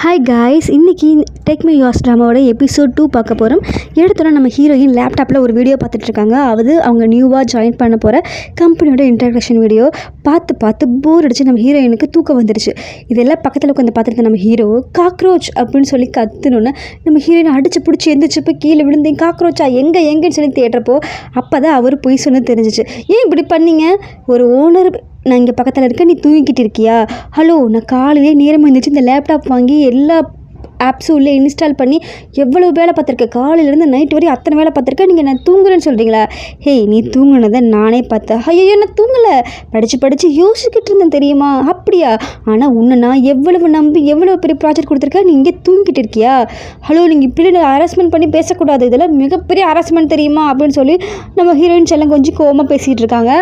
Hi guys, இன்றைக்கி take me your ட்ராமாவோட episode 2 பார்க்க போகிறோம். எடுத்தோன்னா நம்ம ஹீரோயின் லேப்டாப்பில் ஒரு வீடியோ பார்த்துட்ருக்காங்க. அவங்க நியூவாக ஜாயின் பண்ண போகிற கம்பெனியோட இன்ட்ரடக்ஷன் வீடியோ பார்த்து போர் அடிச்சு நம்ம ஹீரோயினுக்கு தூக்கம் வந்துடுச்சு. இதெல்லாம் பக்கத்தில் உட்காந்து பார்த்துட்டு நம்ம ஹீரோ காக்ரோச் அப்படின்னு சொல்லி கத்துனோன்னு நம்ம ஹீரோயினை அடிச்சு பிடிச்சி எந்திரிச்சு போய் கீழே விழுந்தேன். காக்ரோச்சா எங்கேன்னு சொல்லி தேடுறப்போ அப்போ தான் அவர் பொய் சொன்னது தெரிஞ்சிச்சு. ஏன் இப்படி பண்ணீங்க? ஒரு ஓனர் நான் இங்கே பக்கத்தில் இருக்கேன், நீ தூங்கிக்கிட்டு இருக்கியா? ஹலோ, நான் காலையிலே நேரமாக இருந்துச்சு இந்த லேப்டாப் வாங்கி எல்லா ஆப்ஸும் உள்ளே இன்ஸ்டால் பண்ணி எவ்வளோ வேலை பார்த்துருக்கேன். காலையிலேருந்து நைட் வரையும் அத்தனை வேலை பார்த்துருக்கேன். நீங்கள் நான் தூங்குறேன்னு சொல்கிறீங்களா? ஹேய், நீ தூங்குனதை நானே பார்த்தேன். ஐயோ, நான் தூங்கலை, படித்து யோசிச்சுக்கிட்டு இருந்தேன் தெரியுமா? அப்படியா? ஆனால் உன்னை நான் எவ்வளவு நம்பி எவ்வளோ பெரிய ப்ராஜெக்ட் கொடுத்துருக்கேன், நீ இங்கே தூங்கிட்டு இருக்கியா? ஹலோ, நீங்கள் இப்படி ஹராஸ்மெண்ட் பண்ணி பேசக்கூடாது, இதெல்லாம் மிகப்பெரிய ஹராஸ்மெண்ட் தெரியுமா அப்படின்னு சொல்லி நம்ம ஹீரோயின்ஸ் எல்லாம் கொஞ்சம் கோவமாக பேசிகிட்டு இருக்காங்க.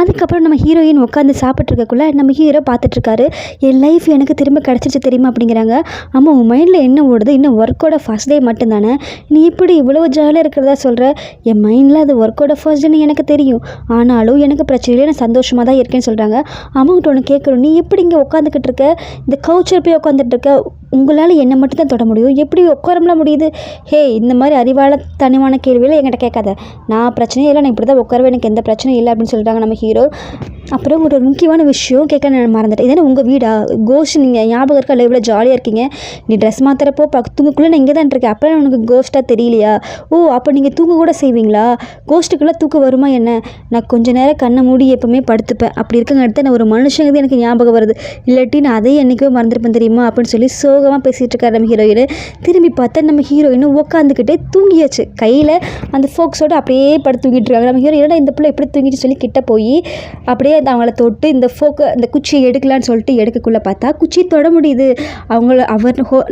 அதுக்கப்புறம் நம்ம ஹீரோயின் உட்காந்து சாப்பிட்ருக்கக்குள்ள நம்ம ஹீரோ பார்த்துட்ருக்காரு. என் லைஃப் எனக்கு திரும்ப கிடச்சிச்சு தெரியுமா அப்படிங்கிறாங்க. ஆமாம், உன் மைண்டில் என்ன ஓடுது? இன்னும் ஒர்க்கோட ஃபர்ஸ்ட் டே மட்டும்தானே, நீ இப்படி இவ்வளோ ஜாலியாக இருக்கிறதா சொல்கிற? என் மைண்டில் அது ஒர்க்கோட ஃபர்ஸ்ட் டேன்னு எனக்கு தெரியும், ஆனாலும் எனக்கு பிரச்சனை இல்லை, நான் சந்தோஷமாக தான் இருக்கேன்னு சொல்கிறாங்க. அம்மாக்கிட்ட ஒன்று கேட்குறோம், நீ எப்படி இங்கே உட்காந்துக்கிட்டு இருக்க? இந்த கவுச்சர் போய் உட்காந்துட்டு இருக்க, உங்களால் என்னை மட்டும் தான் தொட முடியும், எப்படி உட்காரம்லாம் முடியுது? ஹே, இந்த மாதிரி அறிவால தனிமான கேள்வியில் என்கிட்ட கேட்காத, நான் பிரச்சனையே இல்லை, நான் இப்படி தான் உட்காரவே, எனக்கு எந்த பிரச்சனையும் இல்லை அப்படின்னு சொல்லிட்டாங்க நம்ம ஹீரோ. அப்புறம் ஒரு முக்கியமான விஷயம் கேட்க நான் மறந்துட்டேன். இதே உங்கள் வீடா? கோஸ்ட் நீங்கள் ஞாபகம் இருக்கா? இவ்வளோ ஜாலியாக இருக்கீங்க, நீ ட்ரெஸ் மாத்திரப்போ தூங்குக்குள்ளே நான் இங்கே தான் இருக்கேன், அப்போ உனக்கு கோஸ்ட்டாக தெரியலையா? ஓ, அப்போ நீங்கள் தூங்க கூட செய்வீங்களா? கோஸ்ட்டுக்குள்ளே தூக்கம் வருமா என்ன? நான் கொஞ்சம் நேரம் கண்ணை மூடி எப்போவுமே படுத்துப்பேன், அப்படி இருக்கங்க அடுத்து நான் ஒரு மனுஷங்க எனக்கு ஞாபகம் வருது, இல்லாட்டி நான் அதையும் என்றைக்கோ மறந்துருப்பேன் தெரியுமா அப்படின்னு சொல்லி சோகமாக பேசிகிட்டு இருக்காரு நம்ம ஹீரோயின். திரும்பி பார்த்தா நம்ம ஹீரோயின் உட்காந்துக்கிட்டே தூங்கியாச்சு, கையில் அந்த ஃபோக்ஸோடு அப்படியே படுத்து தூங்கிட்டு இருக்காங்க. நம்ம ஹீரோயினோட இந்த பிள்ளை எப்படி தூங்கிட்டு சொல்லி கிட்ட போய் அப்படியே அவங்கள தொட்டு இந்த இந்த குச்சியை எடுக்கலான்னு சொல்லிட்டு எடுக்கக்குள்ளே பார்த்தா குச்சி தொட முடியுது.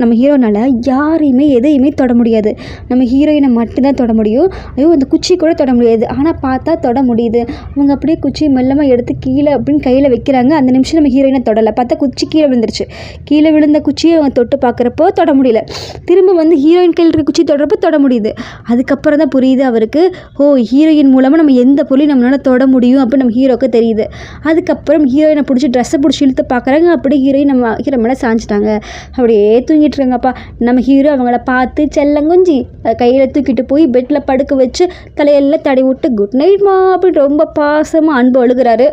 நம்ம ஹீரோனால் யாரையுமே எதையுமே தொட முடியாது, நம்ம ஹீரோயினை மட்டும்தான் தொட முடியும். ஐயோ, அந்த குச்சி கூட தொட முடியாது, ஆனால் பார்த்தா தொட முடியுது. அவங்க அப்படியே குச்சி மெல்லமாக எடுத்து கீழே அப்படின்னு கையில் வைக்கிறாங்க. அந்த நிமிஷம் நம்ம ஹீரோயினை தொடலை, பார்த்தா குச்சி கீழே விழுந்துருச்சு. கீழே விழுந்த குச்சியை அவங்க தொட்டு பார்க்குறப்போ தொட முடியல, திரும்ப வந்து ஹீரோயின் கையில் இருக்க குச்சி தொடரப்போ தொட முடியுது. அதுக்கப்புறம் தான் புரியுது அவருக்கு, ஓ, ஹீரோயின் மூலமாக நம்ம எந்த பொருளையும் நம்மளால் தொட முடியும் அப்படின்னு நம்ம ஹீரோக்கு தெரியுது. அதுக்கப்புறம் ஹீரோயினை பிடிச்சி ட்ரெஸ்ஸை பிடிச்சி இழுத்து பார்க்குறாங்க. அப்படியே ஹீரோயின் நம்ம ஹீரோ மேலே சாஞ்சிட்டாங்க, அப்படியே தூங்கிட்டு இருக்காங்கப்பா. நம்ம ஹீரோ அவங்கள பார்த்து செல்லங்குஞ்சி கையில் தூக்கிட்டு போய் பெட்டில் படுக்க வச்சு தலையெல்லாம் தடை விட்டு குட் நைட்மா அப்படின்னு ரொம்ப பாசமாக அன்பு அழுகிறாரு.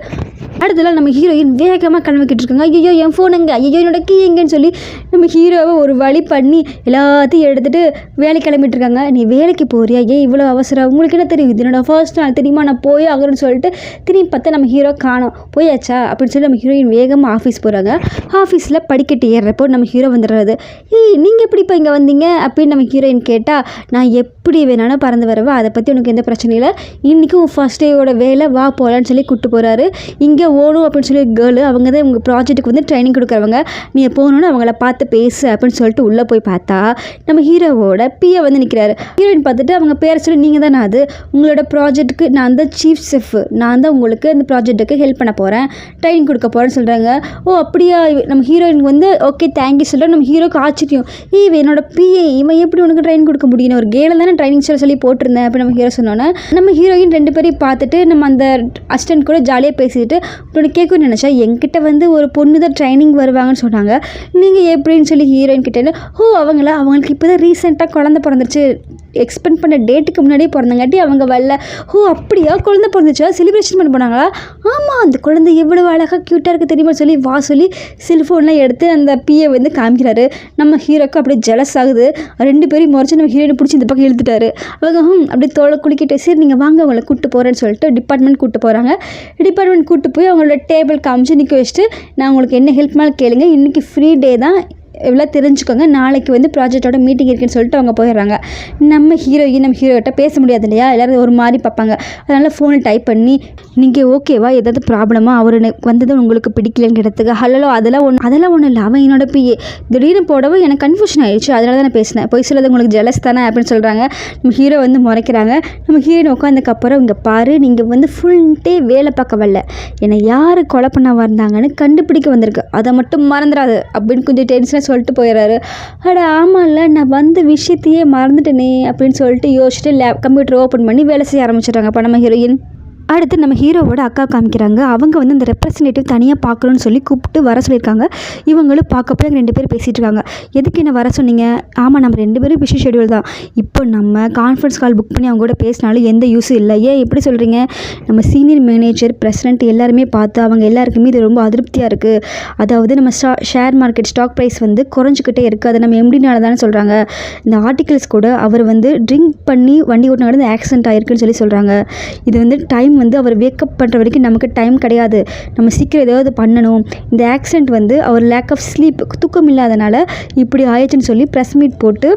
அடுத்தல நம்ம ஹீரோயின் வேகமாக கிளம்பிக்கிட்டு இருக்காங்க. ஐயோ, என் ஃபோன் எங்கே? ஐயோ, என்னோட கீ எங்கேன்னு சொல்லி நம்ம ஹீரோவை ஒரு வழி பண்ணி எல்லாத்தையும் எடுத்துகிட்டு வேலைக்கு கிளம்பிட்டு இருக்காங்க. நீ வேலைக்கு போறியா? ஏன் இவ்வளோ அவசரம்? உங்களுக்கு என்ன தெரியும்? இது என்னோட ஃபர்ஸ்ட் நாள் தெரியுமா, நான் போய் ஆகுறேன்னு சொல்லிட்டு திரும்பி பார்த்தா நம்ம ஹீரோ காணோம். போயாச்சா அப்படின்னு சொல்லி நம்ம ஹீரோயின் வேகமாக ஆஃபீஸ் போகிறாங்க. ஆஃபீஸில் படிக்கட்டு ஏறுறப்போ நம்ம ஹீரோ வந்துடுறாரு. ஏய், நீங்கள் எப்படி இப்போ இங்கே வந்தீங்க அப்படின்னு நம்ம ஹீரோயின் கேட்டால், நான் எப்படி வேணாலும் பறந்து வரவா, அதை பற்றி உனக்கு எந்த பிரச்சனையும் இல்லை, இன்றைக்கும் ஃபர்ஸ்ட் டேயோட வேலை, வா போகலான்னு சொல்லி கூப்பிட்டு போகிறாரு. இங்கே ஓடும் அப்படின்னு சொல்லி கேர்ளு, அவங்க தான் உங்கள் ப்ராஜெக்ட்டுக்கு வந்து ட்ரைனிங் கொடுக்குறவங்க, நீ போகணுன்னு அவங்கள பார்த்து பேசு அப்படின்னு சொல்லிட்டு உள்ளே போய் பார்த்தா நம்ம ஹீரோவோட பிஏ வந்து நிற்கிறாரு. ஹீரோயின் பார்த்துட்டு அவங்க பேரை சொல்லி, நீங்கள் தானே அது, உங்களோட ப்ராஜெக்ட்டுக்கு நான் தான் சீஃப் செஃப், நான் தான் உங்களுக்கு அந்த ப்ராஜெக்ட்டுக்கு ஹெல்ப் பண்ண போகிறேன், ட்ரைனிங் கொடுக்க போகிறேன்னு சொல்கிறாங்க. ஓ, அப்படியா? நம்ம ஹீரோயினுக்கு வந்து ஓகே தேங்க்யூ சொல்கிறேன். நம்ம ஹீரோக்கு ஆச்சரியம், என்னோட பிஏ இவன் எப்படி உனக்கு ட்ரைனிங் கொடுக்க முடியும்? ஒரு கேர்ள் தானே ட்ரைனிங் சொல்லி போட்டிருந்தேன் அப்படின்னு நம்ம ஹீரோ சொன்னோன்னே நம்ம ஹீரோயின் ரெண்டு பேரையும் பார்த்துட்டு நம்ம அந்த அசிஸ்டன்ட் கூட ஜாலியாக பேசிட்டு இப்படி கேட்கணும்னு நினச்சா, என்கிட்ட வந்து ஒரு பொண்ணு தான் ட்ரைனிங் வருவாங்கன்னு சொன்னாங்க, நீங்கள் எப்படின்னு சொல்லி ஹீரோயின் கிட்டே. ஓ, அவங்களுக்கு இப்போ தான் ரீசெண்டாக குழந்தை பிறந்துருச்சு, எக்ஸ்பெக்ட் பண்ண டேட்டுக்கு முன்னாடியே பிறந்தங்காட்டி அவங்க வரல. ஓ, அப்படியா? குழந்தை பிறந்துச்சா? செலிப்ரேஷன் பண்ண போனாங்களா? ஆமாம், அந்த குழந்தை எவ்வளோ அழகாக க்யூட்டாக இருக்குது தெரியுமா சொல்லி சொல்லி செல்ஃபோன்லாம் எடுத்து அந்த பிஏ வந்து காமிக்கிறாரு. நம்ம ஹீரோக்கு அப்படியே ஜெலஸ் ஆகுது. ரெண்டு பேரும் முறைச்சி நம்ம ஹீரோயினை பிடிச்சி இந்த பக்கம் இழுத்துட்டாரு. அவங்க அப்படியே தோலை குளிக்கிட்டு, சரி நீங்கள் வாங்க அவங்களை கூப்பிட்டு போகிறேன்னு சொல்லிட்டு டிபார்ட்மெண்ட் கூப்பிட்டு போகிறாங்க. டிபார்ட்மெண்ட் கூப்பிட்டு போய் அவங்களோட டேபிள் காமிச்சு நிற்க வச்சுட்டு, நான் உங்களுக்கு என்ன ஹெல்ப்னாலும் கேளுங்க, இன்றைக்கி ஃப்ரீ டே தான், எவ்வளோ தெரிஞ்சுக்கோங்க, நாளைக்கு வந்து ப்ராஜெக்டோட மீட்டிங் இருக்குன்னு சொல்லிட்டு அவங்க போயிடுறாங்க. நம்ம ஹீரோகிட்ட பேச முடியாது இல்லையா, எல்லோரும் ஒரு மாதிரி பார்ப்பாங்க. அதனால் ஃபோனில் டைப் பண்ணி, நீங்கள் ஓகேவா, ஏதாவது ப்ராப்ளமாக, அவர் வந்தது உங்களுக்கு பிடிக்கலன்னு கிடத்துக்கு, ஹலோ அதெல்லாம் ஒன்றும் இல்லை, அவன் என்னோட பிஏ, திடீர்னு போடவே எனக்கு கன்ஃபியூஷன் ஆகிடுச்சு, அதனால தான் நான் பேசினேன், போய் சொல்லுறது உங்களுக்கு ஜெலஸ் தானே அப்படின்னு சொல்கிறாங்க. நம்ம ஹீரோ வந்து முறைக்கிறாங்க. நம்ம ஹீரோயின் உட்காந்துக்கப்புறம், இங்கே பாரு, நீங்கள் வந்து ஃபுல் டே வேலை பார்க்க வரல, என்னை யார் கொலை பண்ண வந்தாங்கன்னு கண்டுபிடிக்க வந்திருக்கு, அதை மட்டும் மறந்துடாது அப்படின்னு கொஞ்சம் டென்ஷனாக சொல்லிட்டு போயிடுறாரு. ஆமாம்ல, நான் வந்த விஷயத்தையே மறந்துட்டேனே அப்படின்னு சொல்லிட்டு யோசிச்சுட்டு கம்ப்யூட்டர் ஓப்பன் பண்ணி வேலை செய்ய ஆரம்பிச்சிடுறாங்க. அப்போ நம்ம ஹீரோயின் அடுத்து நம்ம ஹீரோவோட அக்கா காமிக்கிறாங்க. அவங்க வந்து இந்த ரெப்ரசன்டேட்டிவ் தனியாக பார்க்கணும்னு சொல்லி கூப்பிட்டு வர சொல்லியிருக்காங்க. இவங்களும் பார்க்க போய் 2 பேர் பேசிகிட்டு இருக்காங்க. எதுக்கு என்ன வர சொன்னீங்க? ஆமாம், நம்ம 2 பேரும் பிஸி ஷெட்யூல் தான். இப்போ நம்ம கான்ஃபரன்ஸ் கால் புக் பண்ணி அவங்க கூட பேசினாலும் எந்த யூஸும் இல்லை. ஏன் எப்படி சொல்கிறீங்க? நம்ம சீனியர் மேனேஜர், பிரசிடென்ட் எல்லாருமே பார்த்து அவங்க எல்லாருக்குமே இது ரொம்ப அதிருப்தியாக இருக்குது. அதாவது நம்ம ஷேர் மார்க்கெட் ஸ்டாக் ப்ரைஸ் வந்து குறைஞ்சிக்கிட்டே இருக்குது. அது நம்ம எம்டினால தானே சொல்கிறாங்க. இந்த ஆர்டிகல்ஸ் கூட அவர் வந்து ட்ரிங்க் பண்ணி வண்டி ஓட்டினால இந்த ஆக்சிடென்ட் ஆகிருக்குன்னு சொல்கிறாங்க. இது வந்து டைம் வந்து அவர் வேக்கப் பண்ணுற வரைக்கும் நமக்கு டைம் கிடையாது. நம்ம சீக்கிரம் ஏதாவது பண்ணணும். இந்த ஆக்சிடென்ட் வந்து அவர் லேக் ஆஃப் ஸ்லீப், தூக்கம் இல்லாதனால இப்படி ஆயிடுச்சுன்னு சொல்லி ப்ரெஸ் மீட் போட்டு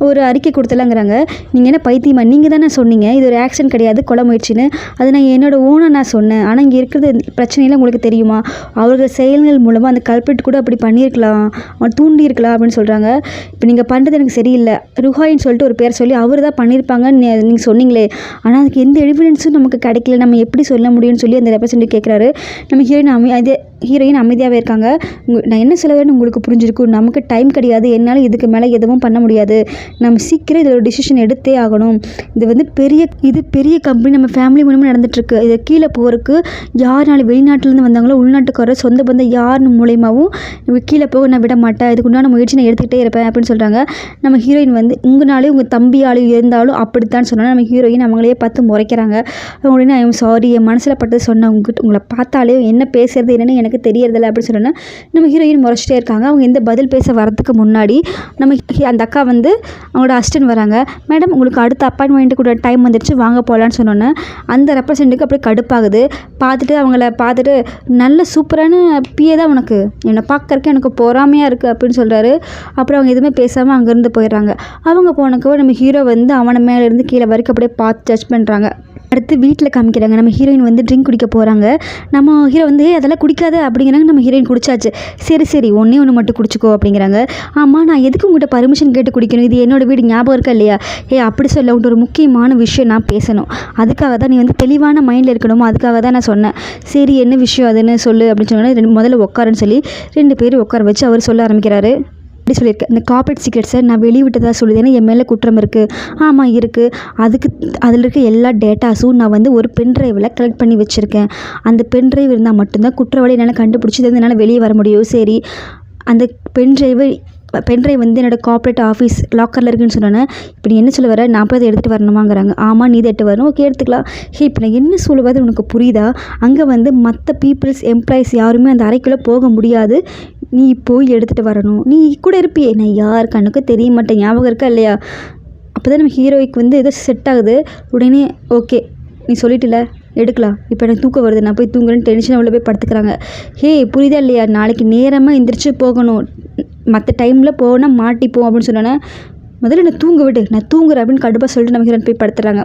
ஒரு அறிக்கை கொடுத்தலாங்கிறாங்க. நீங்கள் என்ன பைத்தியமா? நீங்கள் தானே சொன்னீங்க இது ஒரு ஆக்சிடென்ட் கிடையாது, கொலை முயற்சின்னு. அது நான் என்னோட ஓனாக நான் சொன்னேன். ஆனால் இங்கே இருக்கிறது பிரச்சனையெல்லாம் உங்களுக்கு தெரியுமா? அவர்கள் செயல்கள் மூலமாக அந்த கல்பிரிட் கூட அப்படி பண்ணியிருக்கலாம், அவன் தூண்டியிருக்கலாம் அப்படின்னு சொல்கிறாங்க. இப்போ நீங்கள் பண்ணுறது எனக்கு சரியில்லை. ருஹாயின்னு சொல்லிட்டு ஒரு பேர் சொல்லி அவர் தான் பண்ணியிருப்பாங்கன்னு நீங்கள் சொன்னீங்களே, ஆனால் அதுக்கு எந்த எவிடன்ஸும் நமக்கு கிடைக்கல, நம்ம எப்படி சொல்ல முடியும்னு சொல்லி அந்த ரெப்ரசன்டேட்டிவ் கேட்குறாரு. நம்ம ஹீரோயின் அமைதியாகவே இருக்காங்க. நான் என்ன சொல்ல வரேன்னு உங்களுக்கு புரிஞ்சிருக்கும். நமக்கு டைம் கிடையாது, என்னால் இதுக்கு மேலே எதுவும் பண்ண முடியாது. நம்ம சீக்கிரம் இதில் ஒரு டிசிஷன் எடுத்தே ஆகணும். இது வந்து பெரிய கம்பெனி, நம்ம ஃபேமிலி மூலமாக நடந்துகிட்ருக்கு. இதை கீழே போகிறதுக்கு யாருனாலும் வெளிநாட்டிலேருந்து வந்தாங்களோ உள்நாட்டுக்கார சொந்த பந்தம் யார் மூலியமாகவும் கீழே போக நான் விட மாட்டேன். இதுக்கு உண்டான முயற்சி நான் எடுத்துக்கிட்டே இருப்பேன் அப்படின்னு சொல்கிறாங்க. நம்ம ஹீரோயின் வந்து உங்களாலே உங்கள் தம்பியாலும் இருந்தாலும் அப்படித்தான் சொன்னால் நம்ம ஹீரோயின் அவங்களே பார்த்து முறைக்கிறாங்க. உடனே ஐ எம் சாரி, என் மனசில் பட்டது சொன்னேன். உங்களை பார்த்தாலே என்ன பேசுறது என்னன்னு எனக்கு தெரியறதில்ல அப்படின்னு சொன்னோன்னா நம்ம ஹீரோயின் முறைச்சிட்டே இருக்காங்க. அவங்க எந்த பதில் பேச வரதுக்கு முன்னாடி நம்ம அந்த அக்கா வந்து அவங்களோட அசிஸ்டன்ட் வராங்க. மேடம், உங்களுக்கு அடுத்த அப்பாயின்மெண்ட்டு கூட டைம் வந்துடுச்சு, வாங்க போகலான்னு சொன்னோன்னே அந்த ரெப்ரசன்ட்டுக்கு அப்படியே கடுப்பாகுது. அவங்கள பார்த்துட்டு நல்ல சூப்பரான பிஏ தான் உனக்கு, என்னை பார்க்கறக்கு எனக்கு பொறாமையாக இருக்குது அப்படின்னு சொல்கிறாரு. அப்புறம் அவங்க எதுவுமே பேசாமல் அங்கேருந்து போயிடுறாங்க. அவங்க போனக்கோ நம்ம ஹீரோ வந்து அவனை மேலேருந்து கீழே வரைக்கும் அப்படியே பார்த்து ஜட்ஜ் பண்ணுறாங்க. அடுத்து வீட்டில் காமிக்கிறாங்க. நம்ம ஹீரோயின் வந்து ட்ரிங்க் குடிக்க போகிறாங்க. நம்ம ஹீரோ வந்து அதெல்லாம் குடிக்காத அப்படிங்கிறாங்க. நம்ம ஹீரோயின் குடிச்சாச்சு. சரி ஒன்று மட்டும் குடிச்சிக்கோ அப்படிங்கிறாங்க. ஆமாம், நான் எதுக்கு உங்கள்கிட்ட பர்மிஷன் கேட்டு குடிக்கணும்? இது என்னோட வீடு, ஞாபகம் இருக்கா இல்லையா? அப்படி சொல்ல உங்கள்கிட்ட ஒரு முக்கியமான விஷயம் நான் பேசணும். அதுக்காக தான் நீ வந்து தெளிவான மைண்டில் இருக்கணுமோ, அதுக்காக தான் நான் சொன்னேன். சரி, என்ன விஷயம் அதுன்னு சொல்லு அப்படின்னு சொன்னோன்னா முதல்ல உட்காருன்னு சொல்லி 2 பேரும் உட்கார வச்சு அவர் சொல்ல ஆரம்பிக்கிறாரு. அப்படி சொல்லியிருக்கேன். இந்த கார்ப்பரேட் சீக்ரெட்ஸை நான் வெளிவிட்டதாக சொல்லுது. ஏன்னா என் மேலே குற்றம் இருக்குது. ஆமாம் இருக்குது. அதில் இருக்க எல்லா டேட்டாஸும் நான் வந்து ஒரு பென்ட்ரைவில் கலெக்ட் பண்ணி வச்சுருக்கேன். அந்த பென்ட்ரைவ் இருந்தால் மட்டும்தான் குற்றவாளி என்னால் கண்டுபிடிச்சி இது என்னால் வெளியே வர முடியும். சரி, அந்த பென்ட்ரைவ் வந்து என்னோடய கார்ப்பரேட் ஆஃபீஸ் லாக்கரில் இருக்குன்னு சொன்னோன்னே, இப்படி என்ன சொல்ல வர, நான் போய் அதை எடுத்துகிட்டு வரணுமாங்கிறாங்க. ஆமாம், நீ இதை எடுத்து வரணும். ஓகே, எடுத்துக்கலாம். இப்போ நான் என்ன சொல்லுவது உனக்கு புரியுதா? அங்கே வந்து மற்ற எம்ப்ளாயிஸ் யாருமே அந்த அறைக்குள்ளே போக முடியாது. நீ போய் எடுத்துகிட்டு வரணும். நீ கூட இருப்பியே, நான் யார் கண்ணுக்கும் தெரிய மாட்டேன், ஞாபகம் இருக்கா இல்லையா? அப்போ தான் நம்ம ஹீரோய்க்கு வந்து ஏதோ செட் ஆகுது. உடனே ஓகே, நீ சொல்லிட்டுல, எடுக்கலாம். இப்போ எனக்கு தூக்கம் வருது, நான் போய் தூங்குறேன்னு டென்ஷனாக உள்ள போய் படுத்துக்கிறாங்க. புரியுதா இல்லையா? நாளைக்கு நேரமாக எந்திரிச்சு போகணும். மற்ற டைமில் போனால் மாட்டிப்போம் அப்படின்னு சொன்னோன்னே, முதல்ல நான் தூங்க விடு, நான் தூங்குறேன் அப்படின்னு கடுப்பாக சொல்லிட்டு நம்ம ஹீரோயின் போய் படுத்துறாங்க.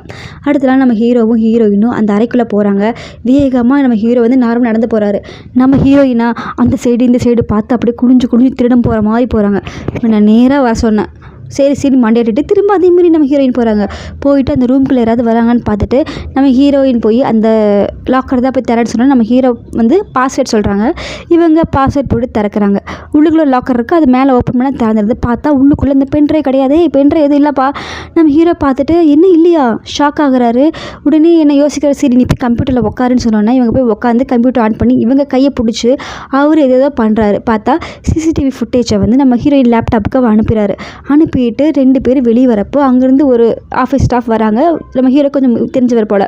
அடுத்த நாள் நம்ம ஹீரோவும் ஹீரோயினும் அந்த அறைக்குள்ளே போகிறாங்க. வேகமாக நம்ம ஹீரோ வந்து நார்மல் நடந்து போகிறாரு. நம்ம ஹீரோயினா அந்த சைடு இந்த சைடு பார்த்து அப்படியே குனிஞ்சு திருடம் போகிற மாதிரி போகிறாங்க. நான் நேராக வர சொன்னேன். சரி மண்டையாட்டிட்டு திரும்ப அதேமாரி நம்ம ஹீரோயின் போகிறாங்க. போயிட்டு அந்த ரூம்குள்ளே யாராவது வராங்கன்னு பார்த்துட்டு நம்ம ஹீரோயின் போய் அந்த லாக்கர் தான் போய் திறன்னு சொன்னால் நம்ம ஹீரோ வந்து பாஸ்வேர்ட் சொல்கிறாங்க. இவங்க பாஸ்வேர்ட் போட்டு திறக்கிறாங்க. உள்ளுக்குள்ளே லாக்கர் இருக்குது, அது மேலே ஓப்பன் பண்ணால் திறந்துருது. பார்த்தா உள்ளுக்குள்ளே இந்த பென்ட்ரைவ் கிடையாது. பென்ட்ரைவ் எதுவும் இல்லைப்பா. நம்ம ஹீரோ பார்த்துட்டு என்ன இல்லையா ஷாக் ஆகுறாரு. உடனே என்ன யோசிக்கிற, சரி நீ போய் கம்ப்யூட்டரில் உட்காருன்னு சொன்னோன்னா இவங்க போய் உட்காந்து கம்ப்யூட்டர் ஆன் பண்ணி இவங்க கையை பிடிச்சி அவர் ஏதோ பண்ணுறாரு. பார்த்தா சிசிடிவி ஃபுட்டேஜை வந்து நம்ம ஹீரோயின் லேப்டாப்புக்கு அனுப்பிட்டு 2 பேர் வெளியே வரப்போ அங்கேருந்து ஒரு ஆஃபீஸ் ஸ்டாஃப் வராங்க. நம்ம ஹீரோ கொஞ்சம் தெரிஞ்சவர் போல்.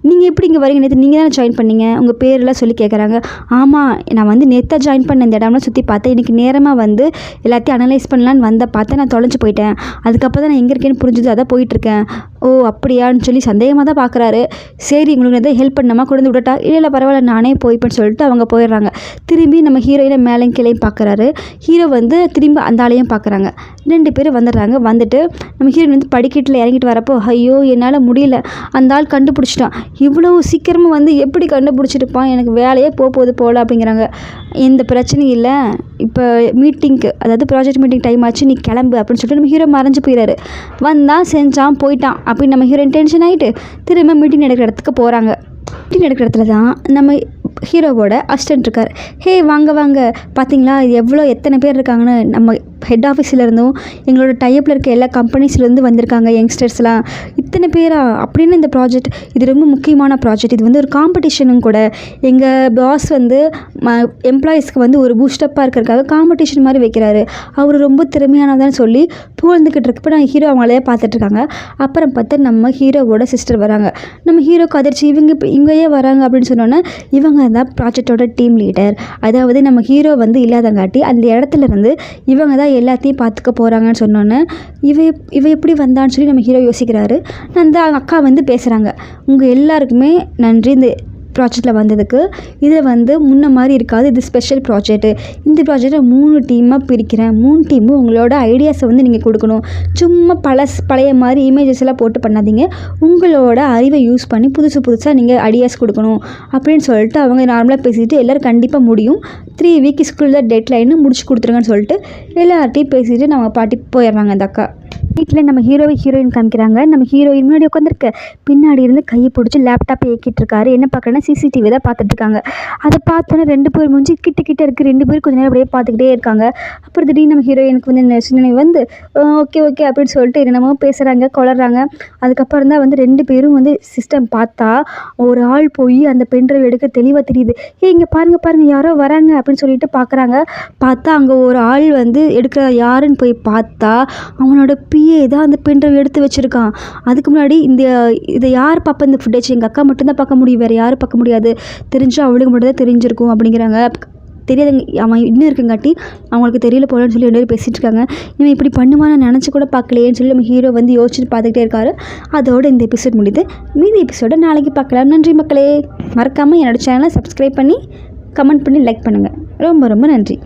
நீங்கள் எப்படி இங்கே வரீங்க? நேற்று நீங்கள் தானே ஜாயின் பண்ணீங்க, உங்கள் பேரெல்லாம் சொல்லி கேட்குறாங்க. ஆமாம், நான் வந்து நேற்று ஜாயின் பண்ண இந்த இடம்லாம் சுற்றி பார்த்தேன். இன்றைக்கி நேரமாக வந்து எல்லாத்தையும் அனலைஸ் பண்ணலான்னு பார்த்தேன், நான் தொலைஞ்சு போயிட்டேன். அதுக்கப்புறம் தான் நான் எங்கே இருக்கேன்னு புரிஞ்சுது, அதான் போயிட்டுருக்கேன். ஓ அப்படியான்னு சொல்லி சந்தேகமாக தான் பார்க்குறாரு. சரி, உங்களுக்கு எதாவது ஹெல்ப் பண்ணாமல் கொண்டு விடட்டா? இல்லை பரவாயில்ல, நானே போய்ப்பேன்னு சொல்லிட்டு அவங்க போயிடுறாங்க. திரும்பி நம்ம ஹீரோயினை மேலேயும் கீழேயும் பார்க்குறாரு. ஹீரோ வந்து திரும்பி அந்த ஆளையும் பார்க்குறாங்க. 2 பேர் வந்துடுறாங்க. வந்துட்டு நம்ம ஹீரோயின் வந்து படிக்கட்டில் இறங்கிட்டு வரப்போ, ஐயோ என்னால் முடியல, அந்த ஆள் கண்டுபிடிச்சிட்டான். இவ்வளோ சீக்கிரமாக வந்து எப்படி கண்டுபிடிச்சிருப்பான், எனக்கு வேலையே போகுது போல் அப்படிங்கிறாங்க. எந்த பிரச்சனையும் இல்லை, இப்போ மீட்டிங்க்கு அதாவது ப்ராஜெக்ட் மீட்டிங் டைம் ஆச்சு, நீ கிளம்பு அப்படின்னு சொல்லிட்டு நம்ம ஹீரோ மறைஞ்சு போயிடாரு. வந்தான், செஞ்சான், போயிட்டான் அப்படின்னு நம்ம ஹீரோயின் டென்ஷன் ஆகிட்டு திரும்ப மீட்டிங் நடக்கிற இடத்துக்கு போகிறாங்க. மீட்டிங் நடக்கிற இடத்துல தான் நம்ம ஹீரோவோட அசிஸ்டன்ட் இருக்கார். ஹே வாங்க வாங்க, பார்த்தீங்களா இது எத்தனை பேர் இருக்காங்கன்னு, நம்ம ஹெட் ஆஃபீஸ்லேருந்தும் எங்களோட டைப்பில் இருக்க எல்லா கம்பெனிஸ்லேருந்து வந்திருக்காங்க யங்ஸ்டர்ஸ்லாம், இத்தனை பேரா அப்படின்னு. இந்த ப்ராஜெக்ட் இது ரொம்ப முக்கியமான ப்ராஜெக்ட், இது ஒரு காம்படிஷனும் கூட. எங்கள் பாஸ் எம்ப்ளாயீஸ்க்கு ஒரு பூஸ்டப்பாக இருக்கிறதுக்காக காம்படிஷன் மாதிரி வைக்கிறாரு. அவர் ரொம்ப திறமையானதான்னு சொல்லி புகழ்ந்துக்கிட்டு இருக்கப்போ நான் ஹீரோ அவங்களே பார்த்துட்ருக்காங்க. அப்புறம் பார்த்தா நம்ம ஹீரோவோட சிஸ்டர் வராங்க. நம்ம ஹீரோக்கு அதிர்ச்சி, இவங்க ஏன் வராங்க அப்படின்னு சொன்னோன்னே, இவங்க தான் ப்ராஜெக்டோட டீம் லீடர். அதாவது நம்ம ஹீரோ இல்லாதங்காட்டி அந்த இடத்துல இருந்து இவங்க தான் எல்லாத்தையும் பார்த்துக்க போகிறாங்கன்னு சொன்னோன்னே, இவ எப்படி வந்தான்னு சொல்லி நம்ம ஹீரோ யோசிக்கிறாரு. அந்த அக்கா பேசுகிறாங்க, உங்கள் எல்லாருக்குமே நன்றி இந்த ப்ராஜெக்டில் வந்ததுக்கு. இதில் முன்ன மாதிரி இருக்காது, இது ஸ்பெஷல் ப்ராஜெக்ட்டு. இந்த ப்ராஜெக்டை 3 டீமாக பிரிக்கிறேன். 3 டீமும் உங்களோட ஐடியாஸை நீங்கள் கொடுக்கணும். சும்மா பழைய மாதிரி இமேஜஸ் எல்லாம் போட்டு பண்ணாதீங்க. உங்களோட அறிவை யூஸ் பண்ணி புதுசாக நீங்கள் ஐடியாஸ் கொடுக்கணும் அப்படின்னு சொல்லிட்டு அவங்க நார்மலாக பேசிட்டு, எல்லோரும் கண்டிப்பாக முடியும், 3 வீக்ஸ்க்குள்ள தான் டெட்லைன்னு முடிச்சு கொடுத்துருங்கன்னு சொல்லிட்டு எல்லார்ட்டையும் பேசிட்டு நம்ம பாட்டி போயிடுறாங்க. அந்த அக்கா வீட்டில் நம்ம ஹீரோயின் காமிக்கிறாங்க. நம்ம ஹீரோயின் முன்னாடி உட்காந்துருக்கு, பின்னாடி இருந்து கையை பிடிச்சி லேப்டாப்பை இயக்கிட்டு இருக்காரு. என்ன பார்க்குறேன்னா சிசிடிவி தான் பார்த்துட்டு இருக்காங்க. அதை பார்த்தோன்னே 2 பேர் முடிஞ்சு கிட்ட இருக்குது. 2 பேர் கொஞ்சம் நேரம் அப்படியே பார்த்துக்கிட்டே இருக்காங்க. அப்புறம் திடீர்னு நம்ம ஹீரோயினுக்கு சின்ன ஓகே அப்படின்னு சொல்லிட்டு என்னமோ பேசுகிறாங்க, குளறாங்க. அதுக்கப்புறம் தான் 2 பேரும் சிஸ்டம் பார்த்தா ஒரு ஆள் போய் அந்த பென்ட்ரைவ் எடுக்க தெளிவாக தெரியுது. இங்கே பாருங்க யாரோ வராங்க அப்படின்னு சொல்லிட்டு பார்க்குறாங்க. பார்த்தா அங்கே ஒரு ஆள் எடுக்கிற யாருன்னு போய் பார்த்தா அவனோட பிஏ தான் அந்த பென்ட்ரைவ் எடுத்து வச்சுருக்கான். அதுக்கு முன்னாடி இதை யார் பார்ப்பா இந்த ஃபுட்டேஜ், எங்கள் அக்கா மட்டும்தான் பார்க்க முடியும், வேறு யாரும் பார்க்க முடியாது, தெரிஞ்சால் அவளுக்கு மட்டும் தான் தெரிஞ்சிருக்கும் அப்படிங்கிறாங்க. தெரியாது, அவன் இன்னும் இருக்குங்காட்டி அவங்களுக்கு தெரியல போலன்னு சொல்லி 2 பேர் பேசிகிட்டு இருக்காங்க. இவன் இப்படி பண்ணுவான்னு நினச்சி கூட பார்க்கலையேன்னு சொல்லி நம்ம ஹீரோ யோசிச்சுட்டு பார்த்துக்கிட்டே இருக்காரு. அதோட இந்த எபிசோட் முடியுது. மீதி எபிசோட நாளைக்கு பார்க்கலாம். நன்றி மக்களே. மறக்காமல் என்னோடய சேனலை சப்ஸ்கிரைப் பண்ணி கமெண்ட் பண்ணி லைக் பண்ணுங்கள். ரொம்ப நன்றி.